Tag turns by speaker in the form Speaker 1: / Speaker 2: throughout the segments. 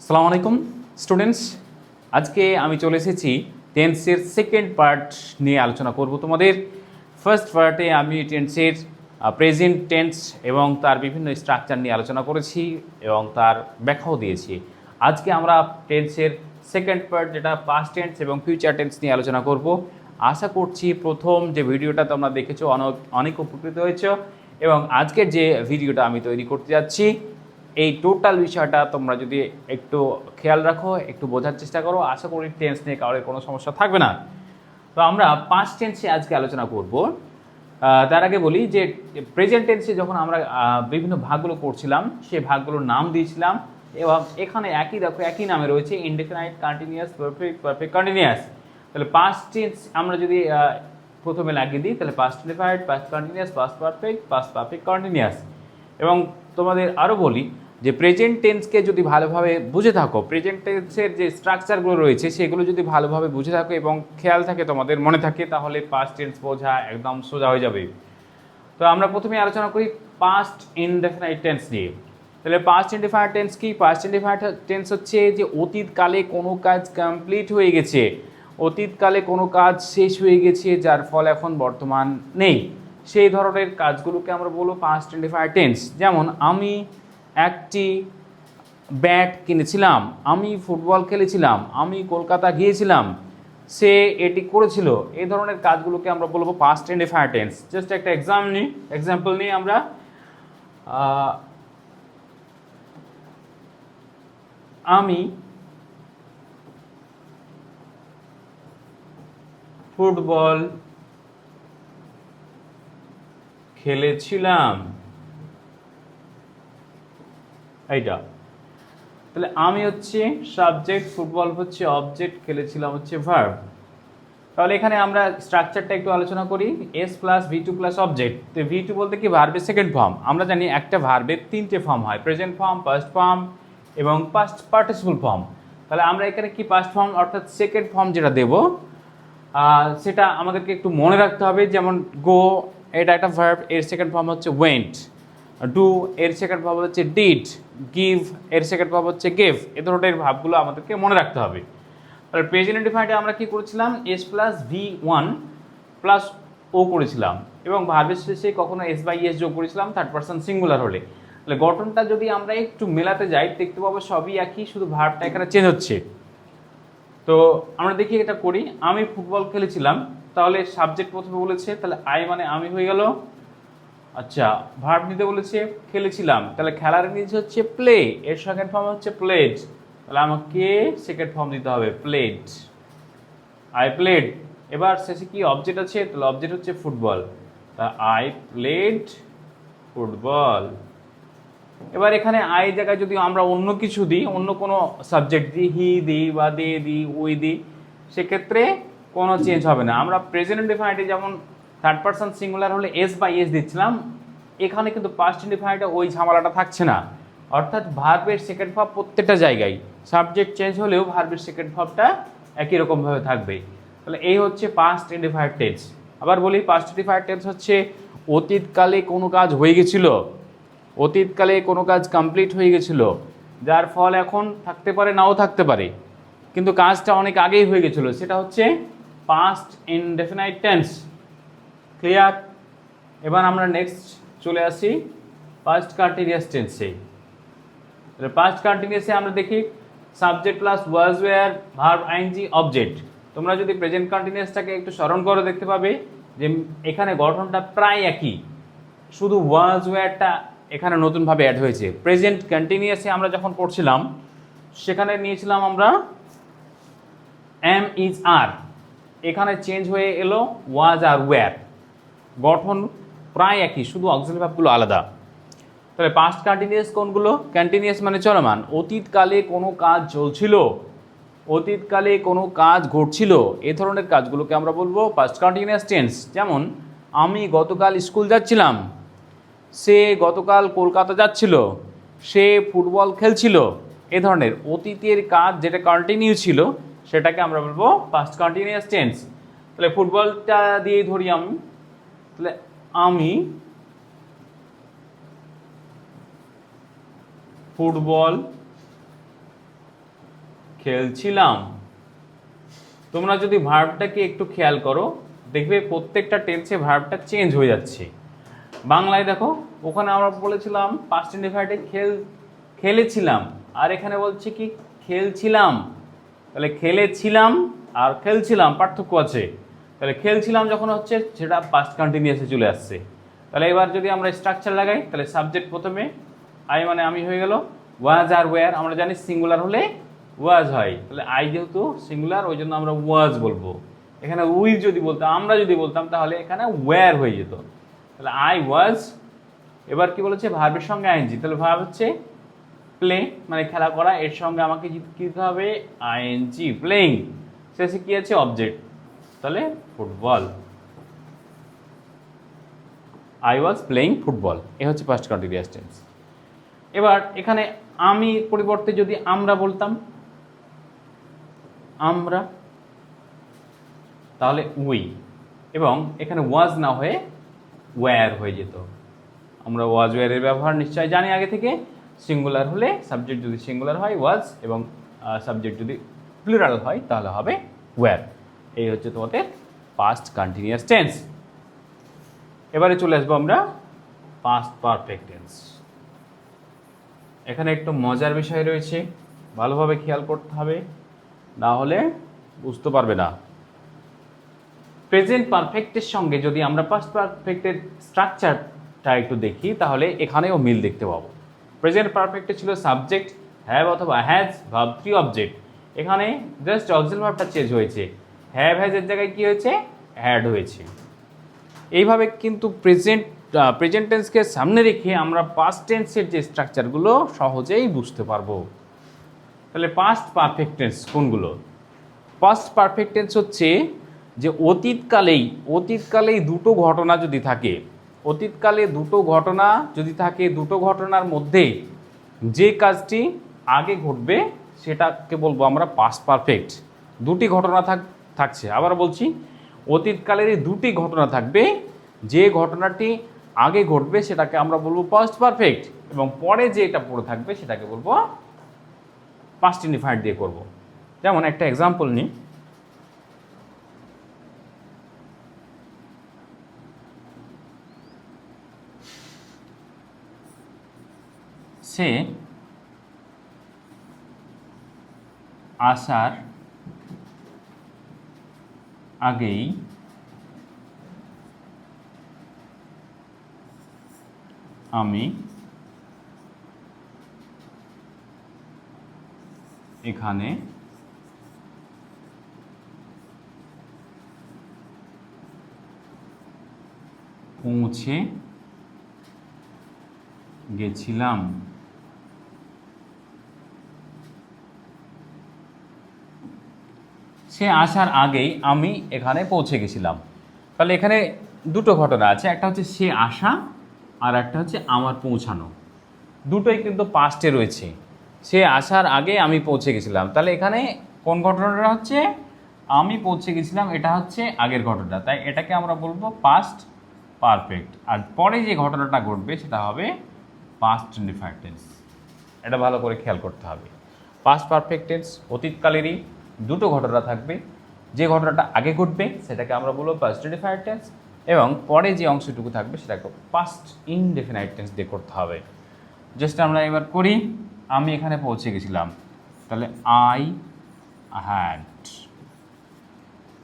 Speaker 1: আসসালামু আলাইকুম স্টুডেন্টস। আজকে আমি চলে এসেছি টেন্সের সেকেন্ড পার্ট নিয়ে আলোচনা করব। তোমাদের ফার্স্ট পার্টে আমি টেন্সের প্রেজেন্ট টেন্স এবং তার বিভিন্ন স্ট্রাকচার নিয়ে আলোচনা করেছি এবং তার ব্যাখ্যাও দিয়েছি। আজকে আমরা টেন্সের সেকেন্ড পার্ট যেটা পাস্ট টেন্স এবং ফিউচার টেন্স নিয়ে আলোচনা করব। আশা করছি প্রথম যে ভিডিওটা তোমরা দেখেছো অনেক উপকৃত হয়েছো এবং আজকের যে ভিডিওটা আমি তৈরি করতে যাচ্ছি এই টোটাল বিষয়টা তোমরা যদি একটু খেয়াল রাখো, একটু বোঝার চেষ্টা করো, আশা করি টেন্স নিয়ে কারোর কোনো সমস্যা থাকবে না। তো আমরা পাস্ট টেন্সে আজকে আলোচনা করব। তার আগে বলি যে প্রেজেন্ট টেন্সে যখন আমরা বিভিন্ন ভাগগুলো করছিলাম সেই ভাগগুলোর নাম দিয়েছিলাম এবং এখানে একই নামে রয়েছে indefinite, continuous, perfect, perfect continuous. তাহলে পাস্ট টেন্স আমরা যদি প্রথমে লাগিয়ে দিই তাহলে past indefinite, past continuous, past perfect, past perfect continuous. এবং তোমাদের আরও বলি যে প্রেজেন্ট টেন্সকে যদি ভালোভাবে বুঝে থাকো, প্রেজেন্ট টেন্সের যে স্ট্রাকচারগুলো রয়েছে সেগুলো যদি ভালোভাবে বুঝে থাকো এবং খেয়াল থাকে, তোমাদের মনে থাকে, তাহলে পাস্ট টেন্স বোঝা একদম সোজা হয়ে যাবে। তো আমরা প্রথমে আলোচনা করি পাস্ট ইনডেফিনাইট টেন্স নিয়ে। তাহলে পাস্ট ইনডেফিনাইট টেন্স কি? পাস্ট ইনডেফিনাইট টেন্স হচ্ছে যে অতীতকালে কোনো কাজ কমপ্লিট হয়ে গেছে, অতীতকালে কোনো কাজ শেষ হয়ে গেছে যার ফল এখন বর্তমান নেই, সেই ধরনের কাজগুলোকে আমরা বলবো পাস্ট ইনডেফিনাইট টেন্স। যেমন আমি একটি ব্যাট কিনেছিলাম, আমি ফুটবল খেলেছিলাম, আমি কলকাতা গিয়েছিলাম, সে এটি করেছিল, এই ধরনের কাজগুলোকে আমরা বলবো পাস্ট ইনডেফিনাইট টেন্স। জাস্ট একটা এক্সাম্পল নিয়ে আমরা আমি ফুটবল খেলেছিলাম, এইটা। তাহলে আমি হচ্ছে সাবজেক্ট, ফুটবল হচ্ছে অবজেক্ট, খেলেছিলাম হচ্ছে ভার্ব। তাহলে এখানে আমরা স্ট্রাকচারটা একটু আলোচনা করি। S plus V two plus object. তো ভি টু বলতে কি? ভার্বের সেকেন্ড ফর্ম। আমরা জানি একটা ভার্বের তিনটে ফর্ম হয়, প্রেজেন্ট ফর্ম, পাস্ট ফর্ম এবং পাস্ট পার্টিসিপল ফর্ম। তাহলে আমরা এখানে কি পাস্ট ফর্ম অর্থাৎ সেকেন্ড ফর্ম যেটা দেব সেটা আমাদেরকে একটু মনে রাখতে হবে। যেমন গো, এটা একটা ভার্ব, এর সেকেন্ড ফর্ম হচ্ছে ওয়েন্ট। ডু, এর সেকেন্ড ফর্ম হচ্ছে ডিড। গিভ, এর সেকেন্ড ফর্ম হচ্ছে গেভ। এ ধরনের ভাবগুলো আমাদেরকে মনে রাখতে হবে। তাহলে প্রেজেন্ট ইনডেফিনাইটে আমরা কি করেছিলাম? S plus V one plus O করেছিলাম এবং ভার্বের শেষে কখনো এস বাই এস যোগ করেছিলাম থার্ড পারসন সিঙ্গুলার হলে। তাহলে গঠনটা যদি আমরা একটু মেলাতে যাই দেখতে পাবো সবই একই, শুধু ভার্বটা এখানে চেঞ্জ হচ্ছে। তো আমরা দেখি এটা করি। আমি ফুটবল খেলেছিলাম, তাহলে সাবজেক্ট প্রথমে বলেছে, তাহলে আই মানে আমি হয়ে গেল। আচ্ছা, ভার্ব নিতে বলেছে খেলেছিলাম, তাহলে খেলার নিচে হচ্ছে প্লে, এর সেকেন্ড ফর্ম হচ্ছে প্লেড, তাহলে আমাকে সেকেন্ড ফর্ম দিতে হবে প্লেড, আই প্লেড। এবার শেষে কি অবজেক্ট আছে? তাহলে অবজেক্ট হচ্ছে ফুটবল, তা আই প্লেড ফুটবল। এবার এখানে আই জায়গায় যদি আমরা অন্য কিছু দিই, অন্য কোনো সাবজেক্ট দিই, হি দিই বা দে দিই, উই দিই, সেক্ষেত্রে কোনো চেঞ্জ হবে না। আমরা প্রেজেন্ট ইনডেফিনাইটে যেমন থার্ড পারসন সিঙ্গুলার হলে এস বাই এস দিচ্ছিলাম, এখানে কিন্তু পাস্ট ইনডেফিনাইটে ওই ঝামেলাটা থাকছে না। অর্থাৎ ভার্বের সেকেন্ড ফর্ম প্রত্যেকটা জায়গায়, সাবজেক্ট চেঞ্জ হলেও ভার্বের সেকেন্ড ফর্মটা একই রকমভাবে থাকবে। তাহলে এই হচ্ছে পাস্ট ইনডেফিনাইট টেন্স। আবার বলি, পাস্ট ইনডেফিনাইট টেন্স হচ্ছে অতীতকালে কোনো কাজ হয়ে গেছিল, অতীতকালে কোনো কাজ কমপ্লিট হয়ে গেছিল যার ফল এখন থাকতে পারে, নাও থাকতে পারে, কিন্তু কাজটা অনেক আগেই হয়ে গেছিলো, সেটা হচ্ছে পাস্ট ইনডেফিনাইট টেন্স। ক্লিয়ার? এবার আমরা নেক্সট চলে আসি পাস্ট কন্টিনিউয়াস টেন্সে। তাহলে পাস্ট কন্টিনিউয়াসে আমরা দেখি subject plus was, were, verb, ING, object. তোমরা যদি প্রেজেন্ট কন্টিনিউয়াসটাকে একটু স্মরণ করো দেখতে পাবে যে এখানে গঠনটা প্রায় একই, শুধু ওয়াজ, ওয়্যারটা এখানে নতুনভাবে অ্যাড হয়েছে। প্রেজেন্ট কন্টিনিউয়াসে আমরা যখন পড়ছিলাম সেখানে নিয়েছিলাম আমরা এম, ইজ, আর, এখানে চেঞ্জ হয়ে এলো ওয়াজ আর ওয়্যার। গঠন প্রায় একই, শুধু অক্সিলারি ভার্বগুলো আলাদা। তাহলে পাস্ট কন্টিনিউয়াস কোনগুলো? কন্টিনিউয়াস মানে চলমান, অতীতকালে কোনো কাজ চলছিল, অতীতকালে কোনো কাজ ঘটছিল, এ ধরনের কাজগুলোকে আমরা বলবো পাস্ট কন্টিনিউয়াস টেন্স। যেমন আমি গতকাল স্কুল যাচ্ছিলাম, সে গতকাল কলকাতা যাচ্ছিল, সে ফুটবল খেলছিল, এ ধরনের অতীতের কাজ যেটা কন্টিনিউ ছিল সেটাকে আমরা বলবো পাস্ট কন্টিনিউয়াস টেন্স। তাহলে ফুটবলটা দিয়েই ধরি আমি, তাহলে আমি ফুটবল খেলছিলাম। তোমরা যদি ভার্বটাকে একটু খেয়াল করো দেখবে প্রত্যেকটা টেন্সে ভার্বটা চেঞ্জ হয়ে যাচ্ছে। বাংলায় দেখো ওখানে আমরা বলেছিলাম পাস্ট ইনডিফাইন্ডে খেলেছিলাম, আর এখানে বলছে কি খেলছিলাম। তাহলে খেলেছিলাম আর খেলছিলাম পার্থক্য আছে। তাহলে খেলছিলাম যখন হচ্ছে সেটা পাস্ট কন্টিনিউয়াসে চলে আসছে। তাহলে এবার যদি আমরা স্ট্রাকচার লাগাই তাহলে সাবজেক্ট প্রথমে আই মানে আমি হয়ে গেল, ওয়াজ আর ওয়্যার আমরা জানি সিঙ্গুলার হলে ওয়াজ হয়, তাহলে আই যেহেতু সিঙ্গুলার ওই জন্য আমরা ওয়াজ বলবো। এখানে উই যদি বলতাম আমরা যদি বলতাম তাহলে এখানে ওয়্যার হয়ে যেত। তাহলে আই ওয়াজ, এবার কি বলেছে ভার্বের সঙ্গে আইএনজি, তাহলে ভার্ব হচ্ছে প্লে মানে খেলা করা, এর সঙ্গে আমাকে কি দিতে হবে আইএনজি প্লেইং, শেষে কি আছে অবজেক্ট, তাহলে football. I was playing football, এ হচ্ছে পাস্ট কন্টিনিউয়াস টেন্স। এবার এখানে আমি পরিবর্তে যদি আমরা বলতাম আমরা, তাহলে উই, এবং এখানে ওয়াজ না হয়ে ওয়্যার হয়ে যেত। আমরা ওয়াজ ওয়্যারের ব্যবহার নিশ্চয়ই জানি আগে থেকে। সিঙ্গুলার হলে সাবজেক্ট যদি সিঙ্গুলার হয় ওয়াজ, এবং সাবজেক্ট যদি প্লুরাল হয় তাহলে হবে ওয়্যার। এই হচ্ছে তোমাদের পাস্ট কন্টিনিউয়াস টেন্স। এবারে চলে আসবো আমরা পাস্ট পারফেক্ট টেন্স। এখানে একটু মজার বিষয় রয়েছে, ভালোভাবে খেয়াল করতে হবে, না হলে বুঝতে পারবে না। প্রেজেন্ট পারফেক্টের সঙ্গে যদি আমরা পাস্ট পারফেক্টের স্ট্রাকচারটা একটু দেখি তাহলে এখানেও মিল দেখতে পাবো। প্রেজেন্ট পারফেক্টে ছিল সাবজেক্ট হ্যাভ অথবা হ্যাজ, ভার্ব 3 অবজেক্ট। এখানে জাস্ট অক্সিলারি ভার্বটা চেঞ্জ হয়েছে, হ্যাভ হ্যাজের জায়গায় কি হয়েছে হ্যাড হয়েছে। এইভাবে কিন্তু প্রেজেন্ট টেন্সকে সামনে রেখে আমরা পাস্ট টেন্সের যে স্ট্রাকচারগুলো সহজেই বুঝতে পারবো। তাহলে পাস্ট পারফেক্ট টেন্স কোনগুলো? পাস্ট পারফেক্ট টেন্স হচ্ছে যে অতীতকালেই দুটো ঘটনা যদি থাকে, অতীতকালে দুটো ঘটনা যদি থাকে, দুটো ঘটনার মধ্যে যে কাজটি আগে ঘটবে সেটাকে বলবো আমরা পাস্ট পারফেক্ট। দুটি ঘটনা থাকছে, আবার বলছি অতীতকালেরই দুটি ঘটনা থাকবে, যে ঘটনাটি আগে ঘটবে সেটাকে আমরা বলবো পাস্ট পারফেক্ট, এবং পরে যে এটা পড়ে থাকবে সেটাকে বলবো পাস্ট ইনডিফাইন্ড দিয়ে করব। যেমন একটা এক্সাম্পল নিই, সে আসার আগেই আমি এখানে পৌঁছে গেছিলাম। সে আসার আগেই আমি এখানে পৌঁছে গেছিলাম। তাহলে এখানে দুটো ঘটনা আছে, একটা হচ্ছে সে আসা আর একটা হচ্ছে আমার পৌঁছানো। দুটোই কিন্তু পাস্টে রয়েছে। সে আসার আগে আমি পৌঁছে গেছিলাম, তাহলে এখানে কোন ঘটনাটা হচ্ছে আমি পৌঁছে গেছিলাম, এটা হচ্ছে আগের ঘটনা, তাই এটাকে আমরা বলবো পাস্ট পারফেক্ট। আর পরে যে ঘটনাটা ঘটবে সেটা হবে পাস্ট ইনডিফাইন্ড টেন্স। এটা ভালো করে খেয়াল করতে হবে। পাস্ট পারফেক্ট টেন্স অতীতকালেরই দুটো ঘটনা থাকবে, যে ঘটনাটা আগে ঘটবে সেটাকে আমরা বলবো পাস্ট ইনডিফাইন্ড টেন্স, এবং পরে যে অংশটুকু থাকবে সেটাকে পাস্ট ইনডেফিনাইট টেন্স দিয়ে করতে হবে। জাস্ট আমরা এবার করি, আমি এখানে পৌঁছে গেছিলাম, তাহলে আই হ্যাড,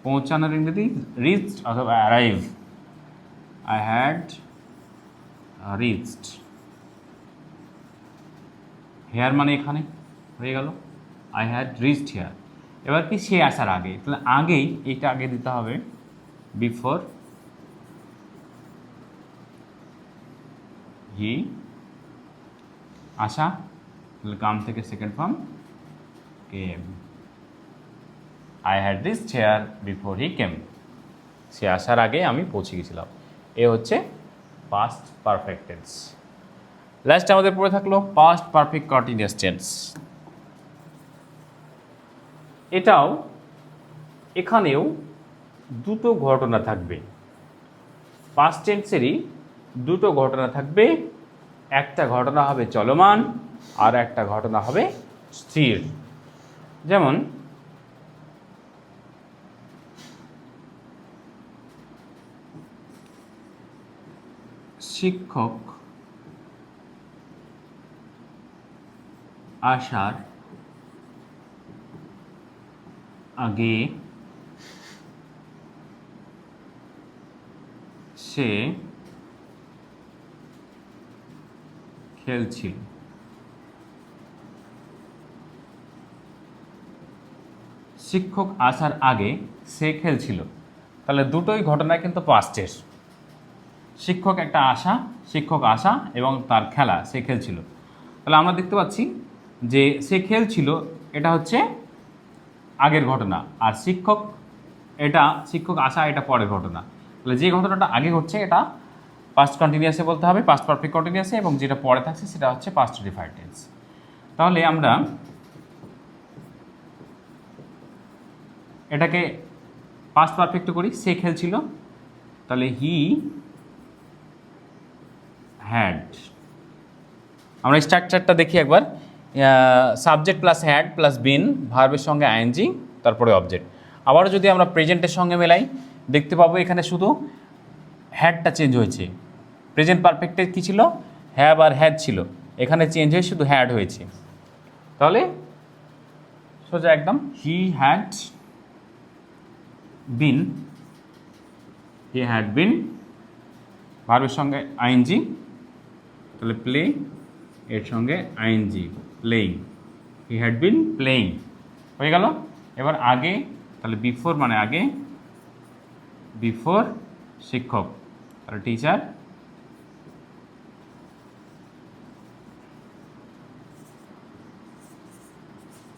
Speaker 1: পৌঁছানোর ইংরেজি রিচড অথবা arrive, I had reached. Here মানে এখানে হয়ে গেল আই হ্যাড রিচড হেয়ার। এবার কি সে আসার আগে, তাহলে আগেই এইটা আগে দিতে হবে বিফোর হি আসা, তাহলে কাম থেকে second form came, I had reached here before he came. সে আসার আগে আমি পৌঁছে গেছিলাম। এ হচ্ছে পাস্ট পারফেক্ট টেন্স। লাস্ট আমাদের পড়ে থাকলো পাস্ট পারফেক্ট কন্টিনিউয়াস টেন্স। এখানেও দুটো ঘটনা থাকবে, পাস্ট টেন্সেরই দুটো ঘটনা থাকবে। একটা ঘটনা হবে চলমান আর একটা ঘটনা হবে স্থির। যেমন শিক্ষক আসার আগে সে খেলছিল। শিক্ষক আসার আগে সে খেলছিল, তাহলে দুটোই ঘটনা কিন্তু পাস্টের। শিক্ষক একটা আসা, শিক্ষক আসা এবং তার খেলা, সে খেলছিল। তাহলে আমরা দেখতে পাচ্ছি যে সে খেলছিল এটা হচ্ছে আগের ঘটনা, আর শিক্ষক আসা এটা পরের ঘটনা। তাহলে যে ঘটনাটা আগে ঘটছে এটা পাস্ট কন্টিনিউয়াসে বলতে হবে, পাস্ট পারফেক্ট কন্টিনিউয়াসে, এবং যেটা পরে থাকছে সেটা হচ্ছে পাস্ট রেফার টেন্স। তাহলে আমরা এটাকে পাস্ট পারফেক্ট করি, সে খেলছিল, তাহলে হি হ্যাড। আমরা স্ট্রাকচারটা দেখি একবার। Subject plus had plus been, ভার্বের সঙ্গে আইএনজি, তারপরে অবজেক্ট। আবারও যদি আমরা প্রেজেন্টের সঙ্গে মেলাই দেখতে পাবো এখানে শুধু হ্যাডটা চেঞ্জ হয়েছে। প্রেজেন্ট পারফেক্টে কী ছিল? হ্যাভ আর হ্যাড ছিল, এখানে চেঞ্জ হয়ে শুধু হ্যাড হয়েছে। তাহলে সোজা একদম হি হ্যাড বিন, ভার্বের সঙ্গে আইএনজি, তাহলে প্লে এর সঙ্গে ING, playing, he had been playing হয়ে গেল। এবার আগে, তাহলে বিফোর মানে আগে, বিফোর শিক্ষক, তাহলে teacher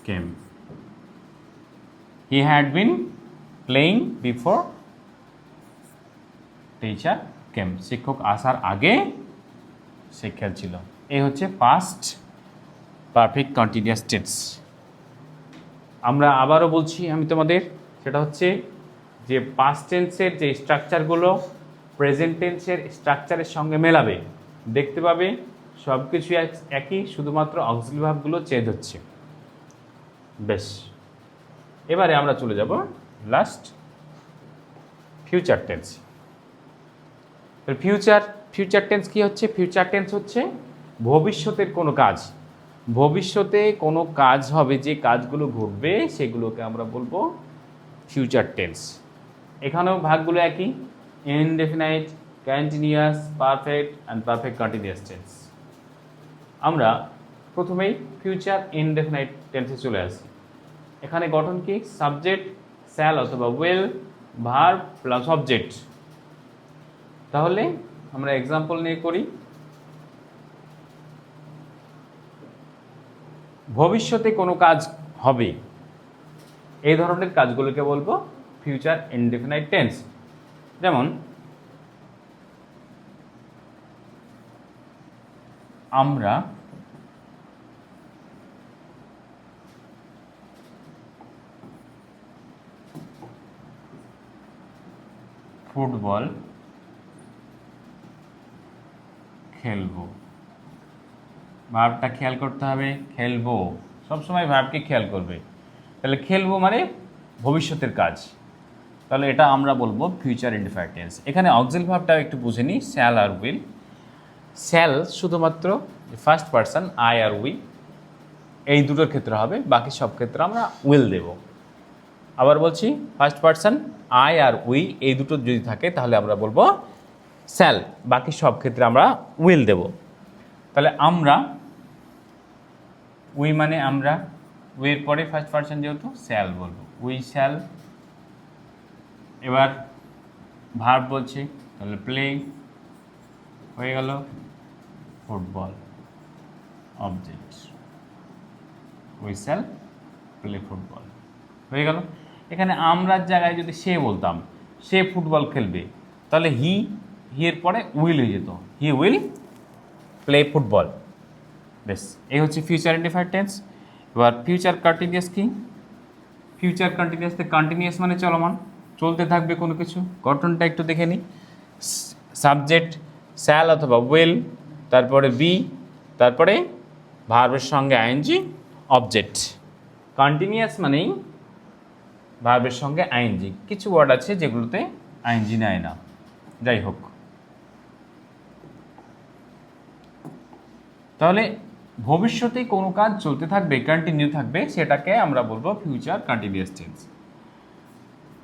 Speaker 1: came. He had been playing before teacher came, শিক্ষক আসার আগে সে খেলছিল। এই হচ্ছে পাস্ট পারফেক্ট কন্টিনিউয়াস টেন্স। আমরা আবারও বলছি আমি তোমাদের, সেটা হচ্ছে যে পাস্ট টেন্সের যে স্ট্রাকচারগুলো প্রেজেন্ট টেন্সের স্ট্রাকচারের সঙ্গে মেলাবে, দেখতে পাবে সব কিছু একই, শুধুমাত্র অক্সিলারি ভার্বগুলো চেঞ্জ হচ্ছে। বেশ, এবারে আমরা চলে যাব last future tense. Future tense কি হচ্ছে? ফিউচার টেন্স হচ্ছে ভবিষ্যতের কোনো কাজ। ভবিষ্যতে কোনো কাজ হবে, যে কাজগুলো ঘটবে সেগুলোকে আমরা বলবো ফিউচার টেন্স। এখানেও ভাগগুলো একই, indefinite, continuous, perfect and perfect continuous tense. আমরা প্রথমেই ফিউচার ইনডেফিনাইট টেন্সে চলে আসি। এখানে গঠন কি? সাবজেক্ট শ্যাল অথবা উইল, ভার্ব প্লাস অবজেক্ট। তাহলে আমরা এক্সাম্পল নিয়ে করি। ভবিষ্যতে কোনো কাজ হবে, এই ধরনের কাজগুলোকে বলবো ফিউচার ইনডেফিনাইট টেন্স। যেমন আমরা ফুটবল খেলবো। ভার্বটা খেয়াল করতে হবে, খেলবো, সবসময় ভার্বকে খেয়াল করবে। তাহলে খেলবো মানে ভবিষ্যতের কাজ, তাহলে এটা আমরা বলবো ফিউচার ইনডেফিনাইট টেন্স। এখানে অক্সিলারি ভার্বটাও একটু বুঝে নিই, শ্যাল আর উইল। শ্যাল শুধুমাত্র ফার্স্ট পারসন আই আর উই, এই দুটোর ক্ষেত্রে হবে, বাকি সব ক্ষেত্রে আমরা উইল দেব। আবার বলছি, ফার্স্ট পারসন আই আর উই এই দুটো যদি থাকে তাহলে আমরা বলবো শ্যাল, বাকি সব ক্ষেত্রে আমরা উইল দেব। তাহলে আমরা, উই মানে আমরা, উইয়ের পরে ফার্স্ট পারসন যেহেতু শ্যাল বলবো, উই শ্যাল। এবার ভার্ব বলছি, তাহলে প্লে হয়ে গেল, football object, we shall play football হয়ে গেল। এখানে আমরার জায়গায় যদি সে বলতাম, সে ফুটবল খেলবে, তাহলে হি এর পরে উইল হয়ে যেত, হি উইল প্লে ফুটবল। বেশ, এই হচ্ছে ফিউচার ইনডেফিনাইট টেন্স। এবার ফিউচার কন্টিনিউয়াস কি? ফিউচার কন্টিনিউয়াসতে কন্টিনিউয়াস মানে চলমান, চলতে থাকবে কোনো কিছু। গঠনটা একটু দেখে নিই। সাবজেক্ট শ্যাল অথবা উইল, তারপরে বি, তারপরে ভার্বের সঙ্গে আইএনজি, অবজেক্ট। কন্টিনিউয়াস মানেই ভার্বের সঙ্গে আইএনজি। কিছু ওয়ার্ড আছে যেগুলোতে আইএনজি নেয় না, যাই হোক। তাহলে ভবিষ্যতে কোনো কাজ চলতে থাকবে, কন্টিনিউ থাকবে, সেটাকে আমরা বলবো ফিউচার কন্টিনিউয়াস টেন্স।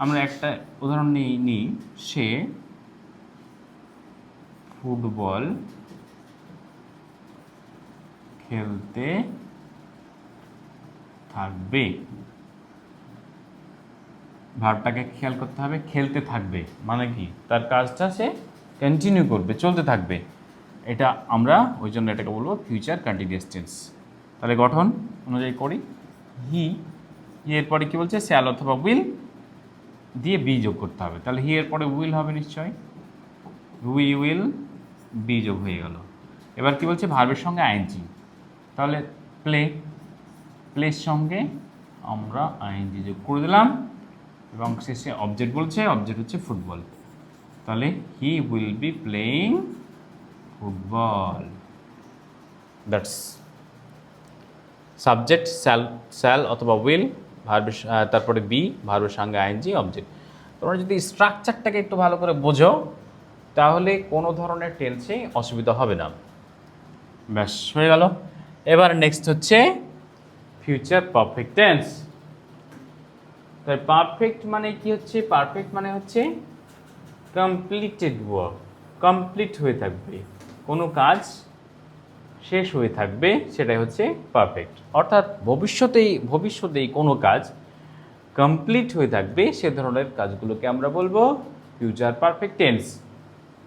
Speaker 1: আমরা একটা উদাহরণ নিই, সে ফুটবল খেলতে থাকবে। ভার্বটাকে খেয়াল করতে হবে, খেলতে থাকবে মানে কি, তার কাজটা সে কন্টিনিউ করবে, চলতে থাকবে। এটা আমরা ওই জন্য এটাকে বলবো ফিউচার কন্টিনিউয়াস টেন্স। তাহলে গঠন অনুযায়ী করি, হি, এরপরে কি বলছে, শ্যাল অথবা উইল দিয়ে বি যোগ করতে হবে। তাহলে হি এর পরে উইল হবে নিশ্চয়ই, উই উইল, বি যোগ হয়ে গেল। এবার কি বলছে, ভার্বের সঙ্গে আইএনজি, তাহলে প্লের সঙ্গে আমরা আইএনজি যোগ করে দিলাম এবং শেষে অবজেক্ট বলছে, অবজেক্ট হচ্ছে ফুটবল। তাহলে he will be playing football. That's subject shall অথবা উইল, ভার্বের তারপরে বি, ভার্বের সঙ্গে আইএনজি, অবজেক্ট। তোমরা যদি স্ট্রাকচারটাকে একটু ভালো করে বোঝো তাহলে কোনো ধরনের টেন্সে অসুবিধা হবে না। ব্যাস হয়ে গেল। এবার নেক্সট হচ্ছে ফিউচার পারফেক্ট টেন্স। তাই পারফেক্ট মানে কি হচ্ছে, পারফেক্ট মানে হচ্ছে কমপ্লিটেড ওয়ার্ক, কমপ্লিট হয়ে থাকবে, কোনো কাজ শেষ হয়ে থাকবে, সেটাই হচ্ছে পারফেক্ট। অর্থাৎ ভবিষ্যতেই কোনো কাজ কমপ্লিট হয়ে থাকবে, সে ধরনের কাজগুলোকে আমরা বলবো ফিউচার পারফেক্ট টেন্স।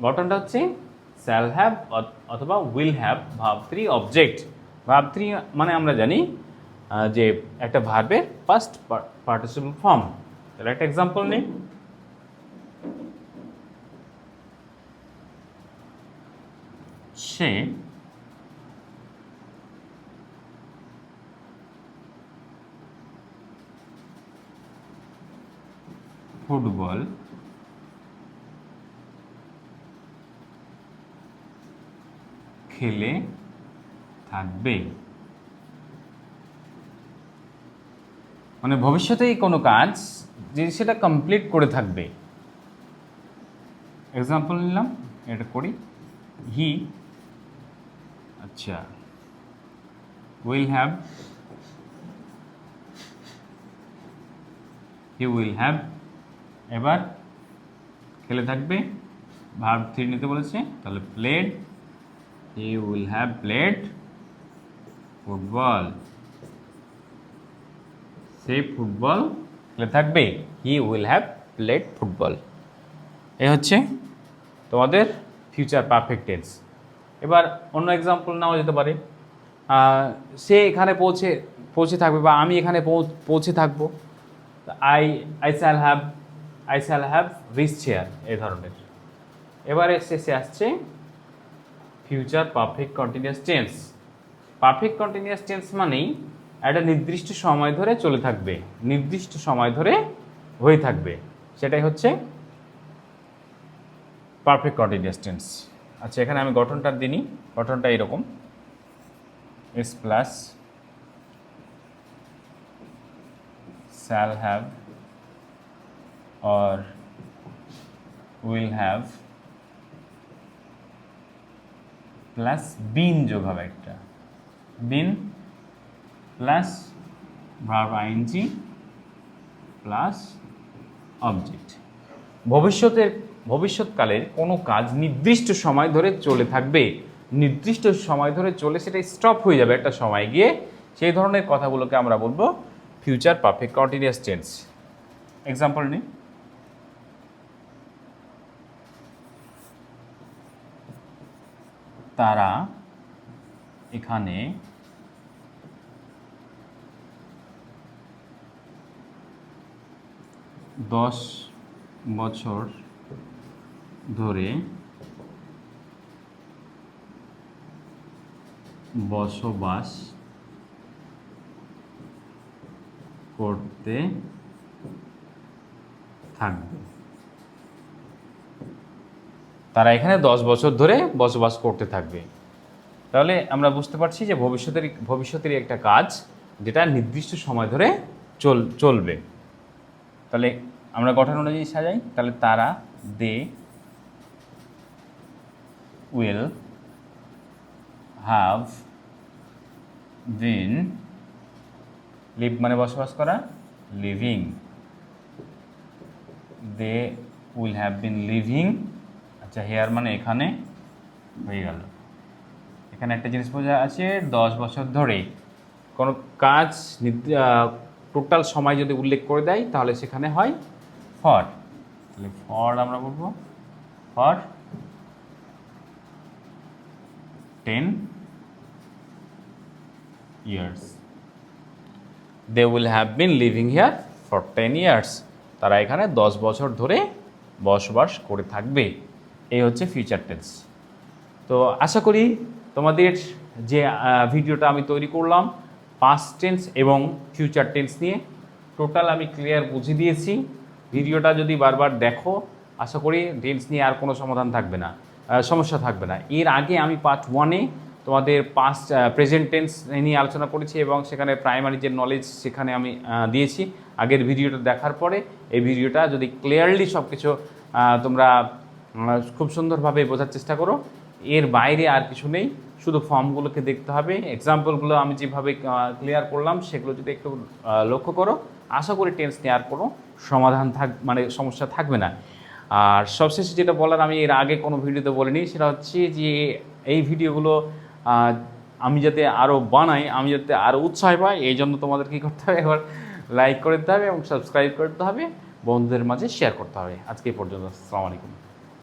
Speaker 1: গঠনটা হচ্ছে শ্যাল হ্যাভ অথবা will have, verb 3 object. Verb 3 মানে আমরা জানি যে একটা ভার্বের ফার্স্ট পার্টিসিপল ফর্ম। তাহলে একটা এক্সাম্পল নেই, সে ফুটবল খেলে থাকবে। মানে ভবিষ্যতেই কোনো কাজ যে সেটা কমপ্লিট করে থাকবে। এক্সাম্পল নিলাম, এটা করি, হি, আচ্ছা, will have, he will have, এবার খেলে থাকবে, ভার্ব 3 নিতে বলেছে, তাহলে played, he will have played football. সে ফুটবল খেলে থাকবে, he will have played football. এ হচ্ছে তোমাদের ফিউচার পারফেক্ট টেন্স। এবার অন্য এক্সাম্পল নেওয়া যেতে পারে, সে এখানে পৌঁছে থাকবে বা আমি এখানে পৌঁছে থাকবো, I shall have reach here, এই ধরনের। এবারে শেষে আসছে future perfect continuous tense. Perfect continuous tense মানেই একটা নির্দিষ্ট সময় ধরে চলে থাকবে, নির্দিষ্ট সময় ধরে হয়ে থাকবে, সেটাই হচ্ছে পারফেক্ট কন্টিনিউয়াস টেন্স। আচ্ছা, এখানে আমি গঠনটা দিই, গঠনটা এরকম, S plus shall have or will have plus been যোগ হবে, একটা been plus verb ING plus object. ভবিষ্যৎকালের কোনো কাজ নির্দিষ্ট সময় ধরে চলে থাকবে, নির্দিষ্ট সময় ধরে চলে সেটা স্টপ হয়ে যাবে একটা সময় গিয়ে, সেই ধরনের কথাগুলোকে আমরা বলবো future perfect continuous tense. Example নিই, তারা এখানে দশ বছর ধরে বসবাস করতে থাকবে। তারা এখানে 10 বছর ধরে বসবাস করতে থাকবে। তাহলে আমরা বুঝতে পারছি যে ভবিষ্যতের একটা কাজ যেটা নির্দিষ্ট সময় ধরে চলবে। তাহলে আমরা গঠন অনুযায়ী সাজাই, তাহলে তারা they will have been, live মানে বসবাস করা, living, they will have been living. আচ্ছা, হেয়ার মানে এখানে হয়ে গেল। এখানে একটা জিনিস বোঝা আছে, 10 বছর ধরে কোনো কাজ টোটাল সময় যদি উল্লেখ করে দেয় তাহলে সেখানে হয় ফর। তাহলে ফর আমরা বলবো for 10 years, they will have been living here for 10 years, তারা এখানে 10 বছর ধরে বসবাস করে থাকবে। এই হচ্ছে ফিউচার টেন্স। তো আশা করি তোমাদের যে ভিডিওটা আমি তৈরি করলাম পাস্ট টেন্স এবং ফিউচার টেন্স নিয়ে টোটাল আমি ক্লিয়ার বুঝিয়ে দিয়েছি। ভিডিওটা যদি বারবার দেখো আশা করি টেন্স নিয়ে আর কোনো সমস্যা থাকবে না। এর আগে আমি পার্ট 1-এ তোমাদের পাস্ট প্রেজেন্ট টেন্স নিয়ে আলোচনা করেছি এবং সেখানে প্রাইমারি যে নলেজ সেখানে আমি দিয়েছি। আগের ভিডিওটা দেখার পরে এই ভিডিওটা যদি ক্লিয়ারলি সব কিছু তোমরা খুব সুন্দরভাবে বোঝার চেষ্টা করো, এর বাইরে আর কিছু নেই, শুধু ফর্মগুলোকে দেখতে হবে। এক্সাম্পলগুলো আমি যেভাবে ক্লিয়ার করলাম সেগুলো যদি একটু লক্ষ্য করো আশা করি টেন্স নিয়ে আর কোনো সমস্যা থাকবে না। আর সবশেষে যেটা বলার আমি এর আগে কোনো ভিডিওতে বলিনি, সেটা হচ্ছে যে এই ভিডিওগুলো আমি যাতে আরও বানাই, আমি যাতে আরও উৎসাহ পাই, এই জন্য তোমাদের কী করতে হবে, এবার লাইক করে দিতে হবে এবং সাবস্ক্রাইব করতে হবে, বন্ধুদের মাঝে শেয়ার করতে হবে। আজকে এই পর্যন্ত, আসসালামু আলাইকুম।